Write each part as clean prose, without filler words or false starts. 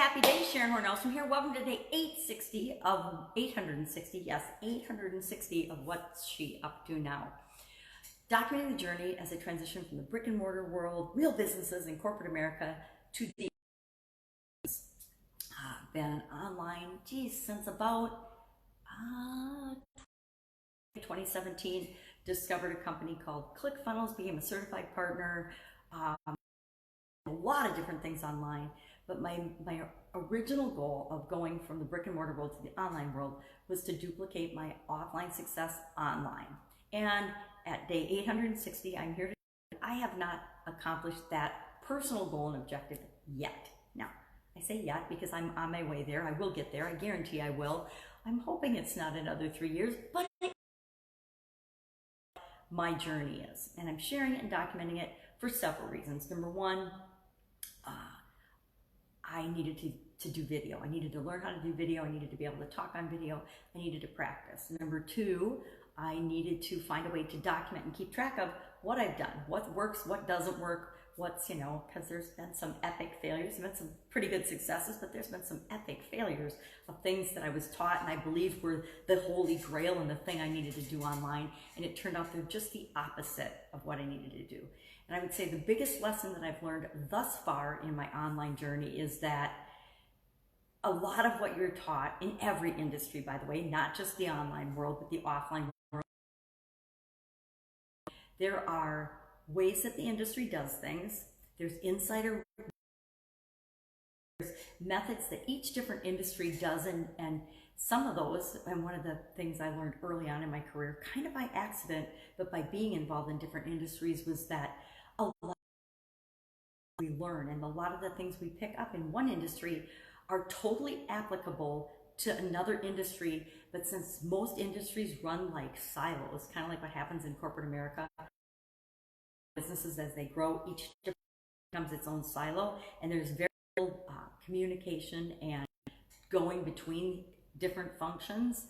happy day. Sharon Horne-Ellstrom here. Welcome to day 860 of 860. Yes, 860 of what's she up to now. Documenting the journey as I transition from the brick and mortar world, real businesses in corporate America, to the been online, since about 2017. Discovered a company called ClickFunnels, became a certified partner. A lot of different things online, but my original goal of going from the brick and mortar world to the online world was to duplicate my offline success online. And at day 860, I'm here to I have not accomplished that personal goal and objective yet. Now, I say yet because I'm on my way there. I will get there. I guarantee I will. I'm hoping it's not another 3 years, but my journey is, and I'm sharing it and documenting it for several reasons. Number one, I needed to do video. I needed to learn how to do video. I needed to be able to talk on video. I needed to practice. Number two, I needed to find a way to document and keep track of what I've done, what works, what doesn't work, what's, because there's been some epic failures. There's been some pretty good successes, but there's been some epic failures of things that I was taught and I believed were the holy grail and the thing I needed to do online. And it turned out they're just the opposite of what I needed to do. And I would say the biggest lesson that I've learned thus far in my online journey is that a lot of what you're taught in every industry, by the way, not just the online world, but the offline world, there are ways that the industry does things. There's insider methods that each different industry does, and some of those, and one of the things I learned early on in my career, kind of by accident, but by being involved in different industries, was that a lot we learn and a lot of the things we pick up in one industry are totally applicable to another industry. But since most industries run like silos, kind of like what happens in corporate America, businesses as they grow, each becomes its own silo, and there's very little communication and going between different functions.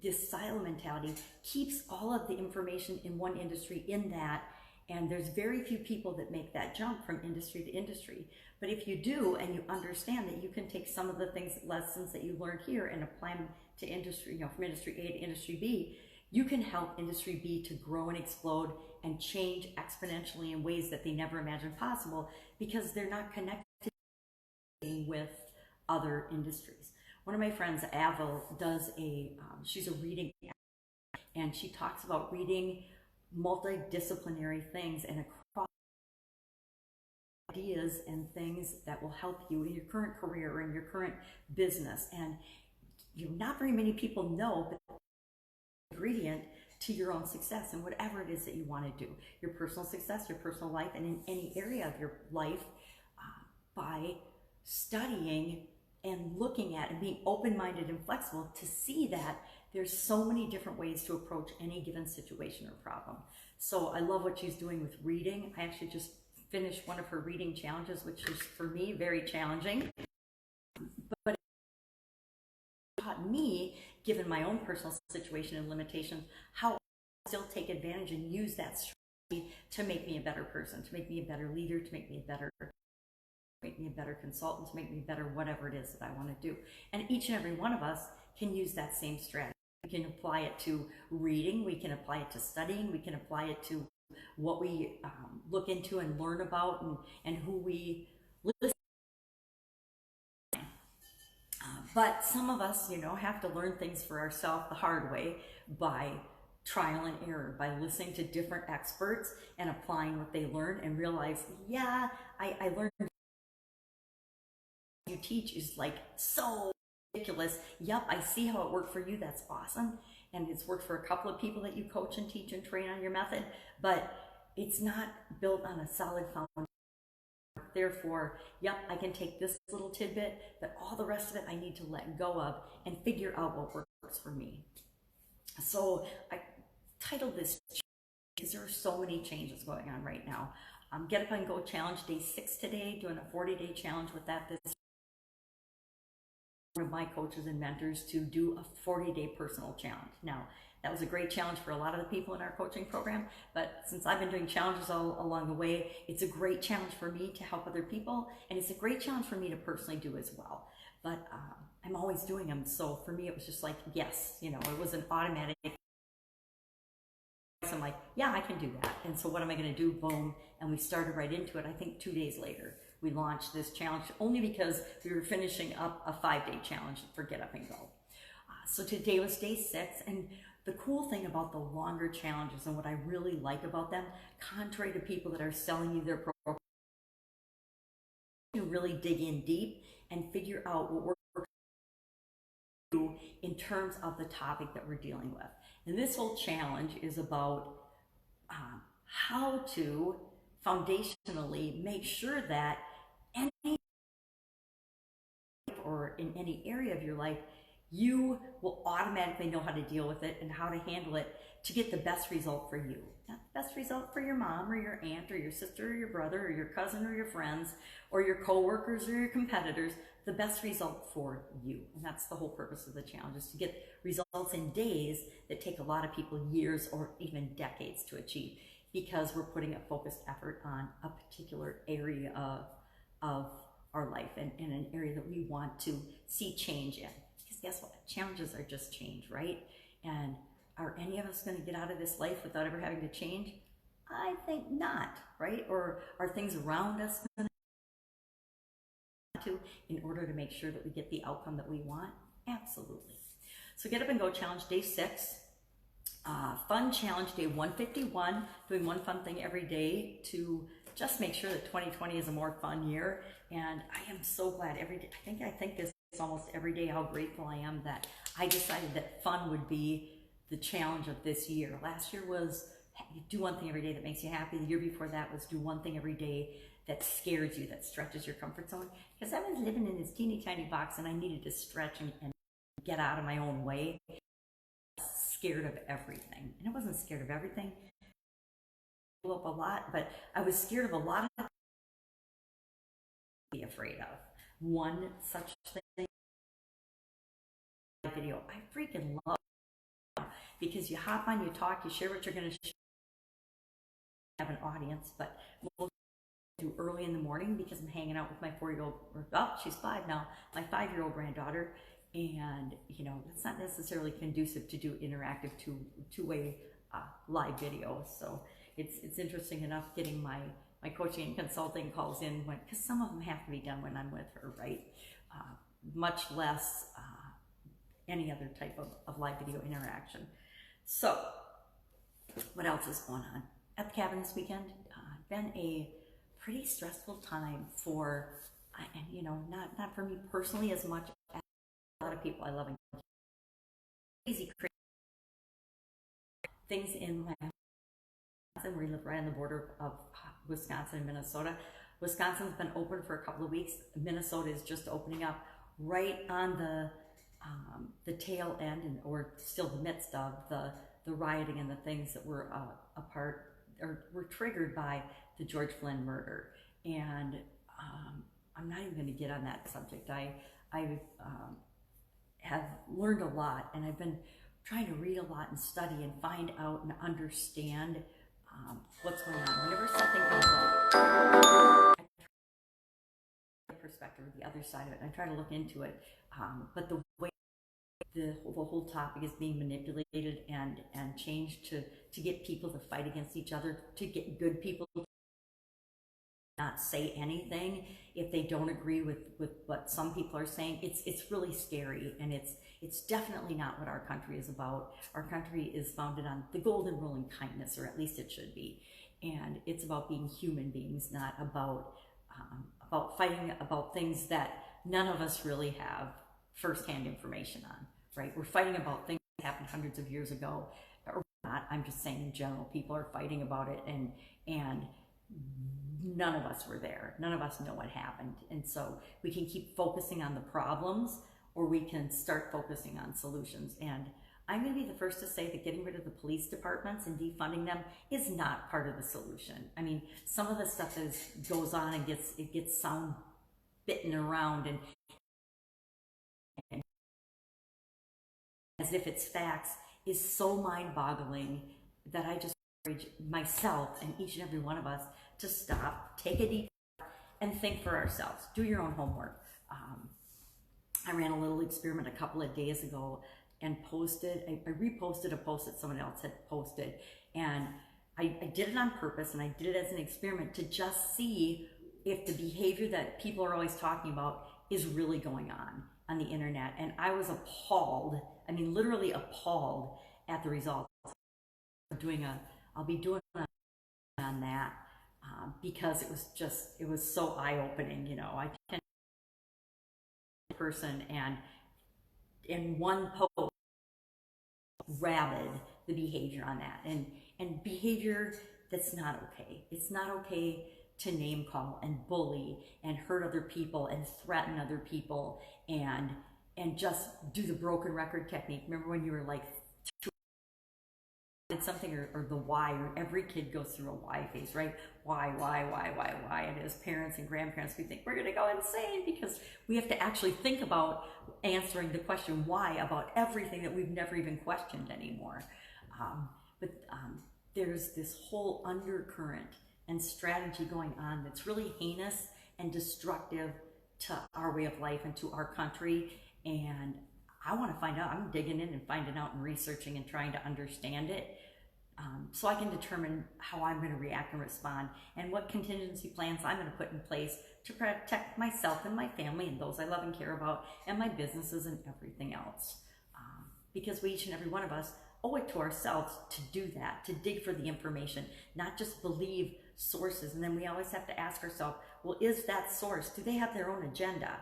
This silo mentality keeps all of the information in one industry in that, and there's very few people that make that jump from industry to industry. But if you do, and you understand that you can take some of the lessons that you learned here and apply them to industry, from industry A to industry B, you can help industry B to grow and explode and change exponentially in ways that they never imagined possible, because they're not connected with other industries. One of my friends, Avril, does she's a reading, and she talks about reading multidisciplinary things and across ideas and things that will help you in your current career or in your current business. And not very many people know, but ingredient to your own success and whatever it is that you want to do, your personal success, your personal life, and in any area of your life, by studying and looking at and being open-minded and flexible to see that there's so many different ways to approach any given situation or problem. So I love what she's doing with reading. I actually just finished one of her reading challenges, which is for me very challenging, but it taught me, given my own personal situation and limitations, how I still take advantage and use that strategy to make me a better person, to make me a better leader, to make me a better consultant, to make me better whatever it is that I want to do. And each and every one of us can use that same strategy. We can apply it to reading, we can apply it to studying, we can apply it to what we look into and learn about, and who we listen to. But some of us, have to learn things for ourselves the hard way by trial and error, by listening to different experts and applying what they learn, and realize, I learned you teach is like so ridiculous. Yep, I see how it worked for you. That's awesome. And it's worked for a couple of people that you coach and teach and train on your method, but it's not built on a solid foundation. Therefore, yep, I can take this little tidbit, but all the rest of it I need to let go of and figure out what works for me. So I titled this because there are so many changes going on right now. Get Up and Go Challenge, day 6 today, doing a 40-day challenge with that this of my coaches and mentors to do a 40-day personal challenge. Now, that was a great challenge for a lot of the people in our coaching program, but since I've been doing challenges all along the way, it's a great challenge for me to help other people, and it's a great challenge for me to personally do as well. But I'm always doing them, so for me it was just like, yes, you know, it was an automatic. So I'm like, yeah, I can do that. And so what am I going to do? Boom. And we started right into it. I think 2 days later, we launched this challenge only because we were finishing up a 5-day challenge for Get Up and Go. So today was day 6. And the cool thing about the longer challenges and what I really like about them, contrary to people that are selling you their program, you really dig in deep and figure out what we're do in terms of the topic that we're dealing with. And this whole challenge is about how to foundationally make sure that any or in any area of your life, you will automatically know how to deal with it and how to handle it to get the best result for you. Not the best result for your mom or your aunt or your sister or your brother or your cousin or your friends or your coworkers or your competitors, the best result for you. And that's the whole purpose of the challenge, is to get results in days that take a lot of people years or even decades to achieve, because we're putting a focused effort on a particular area of our life and in an area that we want to see change in. Because guess what? Challenges are just change, right? And are any of us going to get out of this life without ever having to change? I think not, right? Or are things around us going to in order to make sure that we get the outcome that we want? Absolutely. So Get Up and Go challenge day 6. Fun challenge day 151, doing one fun thing every day to just make sure that 2020 is a more fun year. And I am so glad every day, I think this almost every day, how grateful I am that I decided that fun would be the challenge of this year. Last year was do one thing every day that makes you happy. The year before that was do one thing every day that scares you, that stretches your comfort zone. Because I was living in this teeny tiny box and I needed to stretch and get out of my own way. Scared of everything. And I wasn't scared of everything. I blew up a lot, but I was scared of a lot of things to be afraid of. One such thing, video, I freaking love it, because you hop on, you talk, you share what you're going to share, have an audience, but we'll do early in the morning because I'm hanging out with my 4-year-old, oh, she's 5 now, my 5-year-old granddaughter. And, you know, it's not necessarily conducive to do interactive two-way live videos. So it's interesting enough getting my coaching and consulting calls in, because some of them have to be done when I'm with her, right? Much less any other type of live video interaction. So what else is going on? At the cabin this weekend, been a pretty stressful time for, and you know, not for me personally as much as a lot of people I love and crazy things in my house. We live right on the border of Wisconsin and Minnesota. Wisconsin's been open for a couple of weeks. Minnesota is just opening up right on the tail end or still the midst of the rioting and the things that were a part or were triggered by the George Floyd murder. And I'm not even going to get on that subject. I have learned a lot, and I've been trying to read a lot and study and find out and understand what's going on. Whenever something comes up, I try the perspective, the other side of it, and I try to look into it. But the way the whole topic is being manipulated and changed to get people to fight against each other, to get good people to not say anything if they don't agree with what some people are saying. It's really scary, and it's definitely not what our country is about. Our country is founded on the golden rule and kindness, or at least it should be. And it's about being human beings, not about fighting about things that none of us really have firsthand information on, right? We're fighting about things that happened hundreds of years ago, or not. I'm just saying in general, people are fighting about it, and none of us were there. None of us know what happened. And so we can keep focusing on the problems, or we can start focusing on solutions. And I'm going to be the first to say that getting rid of the police departments and defunding them is not part of the solution. I mean, some of the stuff goes on and gets sound bitten around and as if it's facts is so mind-boggling that I just encourage myself and each and every one of us to stop, take a deep breath, and think for ourselves. Do your own homework. I ran a little experiment a couple of days ago and I reposted a post that someone else had posted, and I did it on purpose, and I did it as an experiment to just see if the behavior that people are always talking about is really going on the internet. And I was appalled, I mean literally appalled at the results. I'll be doing on that because it was so eye-opening. You know, I can person and in one post rabid the behavior on that, and behavior that's not okay. It's not okay to name call and bully and hurt other people and threaten other people and just do the broken record technique. Remember when you were like did something, or the why, or every kid goes through a why phase, right? Why? And as parents and grandparents, we think we're gonna go insane because we have to actually think about answering the question why about everything that we've never even questioned anymore. But there's this whole undercurrent and strategy going on that's really heinous and destructive to our way of life and to our country. And I want to find out. I'm digging in and finding out and researching and trying to understand it, so I can determine how I'm going to react and respond, and what contingency plans I'm going to put in place to protect myself and my family and those I love and care about, and my businesses and everything else. Because we, each and every one of us, owe it to ourselves to do that, to dig for the information, not just believe sources. And then we always have to ask ourselves, well, is that source, do they have their own agenda?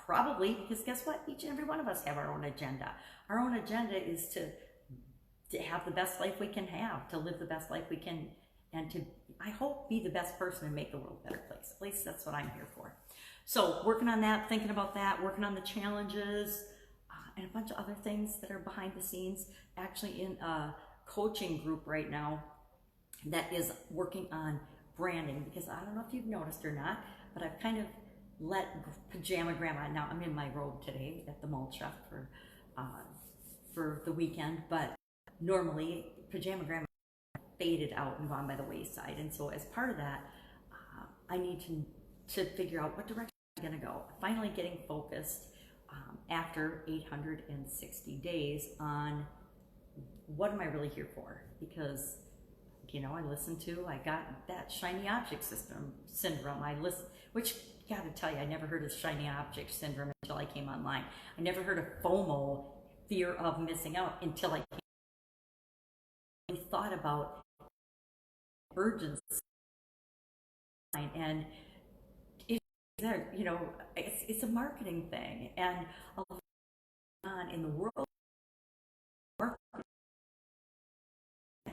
Probably, because guess what? Each and every one of us have our own agenda. Our own agenda is to have the best life we can have, to live the best life we can, and to, I hope, be the best person and make the world a better place. At least that's what I'm here for. So working on that, thinking about that, working on the challenges, and a bunch of other things that are behind the scenes. Actually in a coaching group right now that is working on branding, because I don't know if you've noticed or not, but I've kind of let Pajama Grandma, now I'm in my robe today at the malt shop for the weekend, but normally Pajama Grandma faded out and gone by the wayside. And so as part of that, I need to figure out what direction I'm going to go. Finally getting focused after 860 days on what am I really here for? Because, you know, I got that shiny object syndrome. Which, gotta tell you, I never heard of shiny object syndrome until I came online. I never heard of FOMO, fear of missing out, until I thought about urgency. And you know, it's a marketing thing, and a lot on in the world.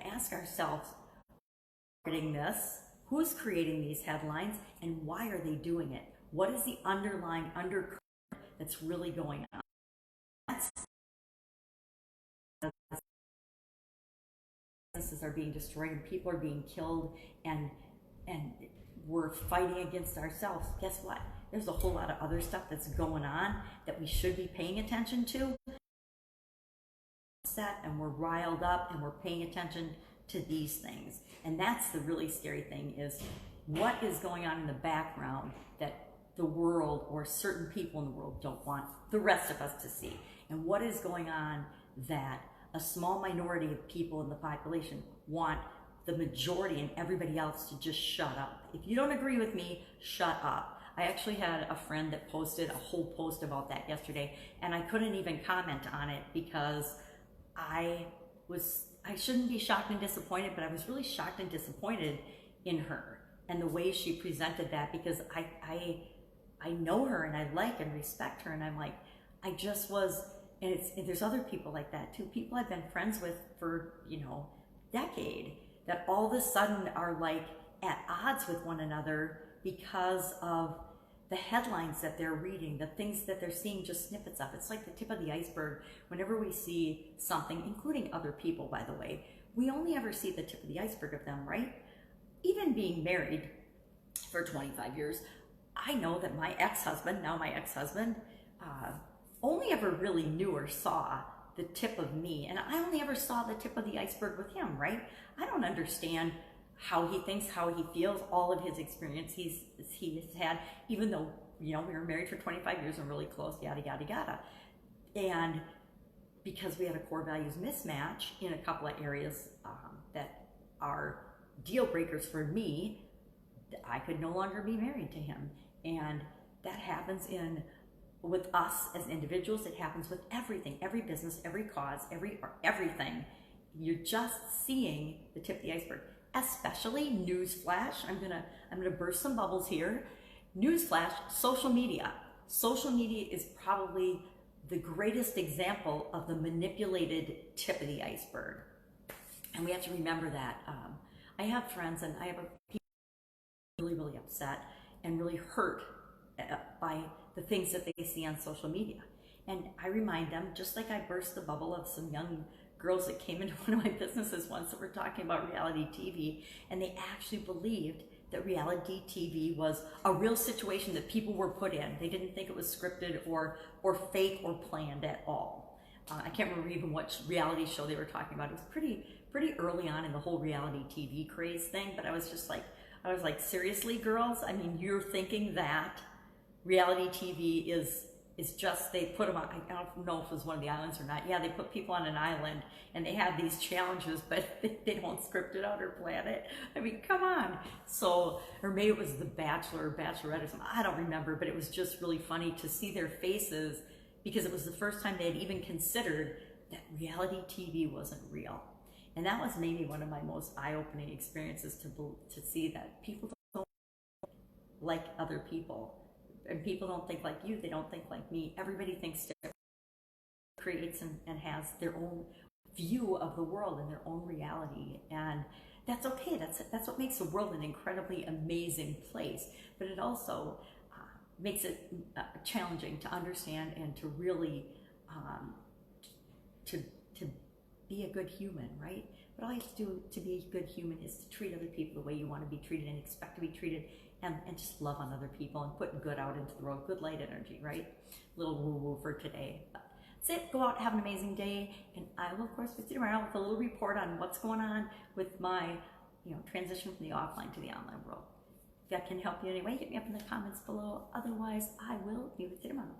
Ask ourselves, marketing this, who's creating these headlines, and why are they doing it? What is the underlying undercurrent that's really going on? Businesses are being destroyed and people are being killed, and we're fighting against ourselves. Guess what? There's a whole lot of other stuff that's going on that we should be paying attention to. And we're riled up and we're paying attention to these things. And that's the really scary thing, is what is going on in the background that the world or certain people in the world don't want the rest of us to see. And what is going on that a small minority of people in the population want the majority and everybody else to just shut up. If you don't agree with me, shut up. I actually had a friend that posted a whole post about that yesterday, and I couldn't even comment on it because I shouldn't be shocked and disappointed, but I was really shocked and disappointed in her and the way she presented that, because I know her and I like and respect her, and I'm like, I just was, and there's other people like that too, people I've been friends with for, you know, decade, that all of a sudden are like at odds with one another because of the headlines that they're reading, the things that they're seeing just snippets of. It's like the tip of the iceberg. Whenever we see something, including other people, by the way, we only ever see the tip of the iceberg of them, right? Even being married for 25 years, I know that my ex-husband, now my ex-husband, only ever really knew or saw the tip of me, and I only ever saw the tip of the iceberg with him, right? I don't understand how he thinks, how he feels, all of his experience he has had, even though, you know, we were married for 25 years and really close, yada, yada, yada. And because we had a core values mismatch in a couple of areas that are deal breakers for me, I could no longer be married to him. And that happens with us as individuals. It happens with everything, every business, every cause, everything. You're just seeing the tip of the iceberg. Especially newsflash. I'm gonna burst some bubbles here. Newsflash: social media. Social media is probably the greatest example of the manipulated tip of the iceberg, and we have to remember that. I have friends, and I have people really, really upset and really hurt by the things that they see on social media. And I remind them, just like I burst the bubble of some young girls that came into one of my businesses once that were talking about reality TV, and they actually believed that reality TV was a real situation that people were put in. They didn't think it was scripted or fake or planned at all. I can't remember even what reality show they were talking about. It was pretty early on in the whole reality TV craze thing, but I was like, seriously, girls? I mean, you're thinking that reality TV is just, they put them on, I don't know if it was one of the islands or not. Yeah, they put people on an island and they have these challenges, but they don't script it out or plan it. I mean, come on. So, or maybe it was The Bachelor or Bachelorette or something. I don't remember, but it was just really funny to see their faces, because it was the first time they had even considered that reality TV wasn't real. And that was maybe one of my most eye-opening experiences, to see that people don't like other people. And people don't think like you, they don't think like me. Everybody thinks different, creates and has their own view of the world and their own reality. And that's okay. That's what makes the world an incredibly amazing place. But it also makes it challenging to understand and to really to be a good human, right? But all you have to do to be a good human is to treat other people the way you want to be treated and expect to be treated, and just love on other people and put good out into the world, good light energy, right? Little woo-woo for today. But that's it. Go out, have an amazing day, and I will, of course, be sitting around with a little report on what's going on with my, transition from the offline to the online world. If that can help you in any way, hit me up in the comments below. Otherwise, I will be with you tomorrow.